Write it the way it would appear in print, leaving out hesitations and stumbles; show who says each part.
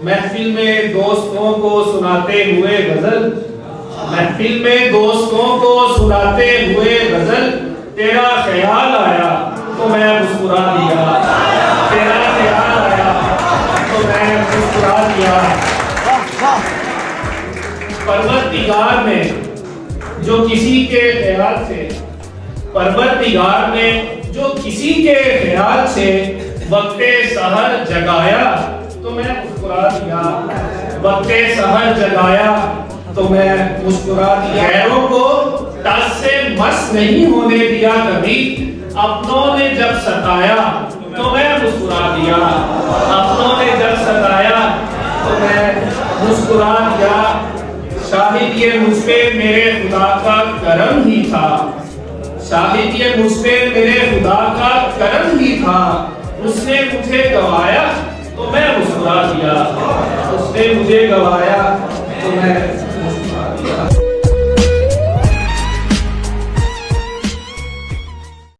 Speaker 1: महफिल में दोस्तों को सुनाते हुए गजल, महफिल में दोस्तों को सुनाते हुए गजल, तेरा ख्याल आया तो मैं मुस्कुरा दिया, तेरा ख्याल आया तो मैं मुस्कुरा दिया। परवरदिगार ने जो किसी के ख्याल से, परवरदिगार ने जो किसी के ख्याल से वक्ते सहर जगाया तो मैं मुस्कुरा दिया, वक्ते सहर जगाया तो मैं मुस्कुरा दिया। गैरों को टस से मस नहीं होने दिया कभी, अपनों ने जब सताया तो मैं मुस्कुरा दिया, अपनों ने जब सताया तो मैं मुस्कुरा दिया। शाहिद ये मुझ पे मेरे खुदा का करम ही था, शाहिद ये मुझ पे मेरे खुदा का करम ही था, उसने मुझे गवाया तो मैं मुस्कुरा दिया, उसने मुझे गवाया तो मैं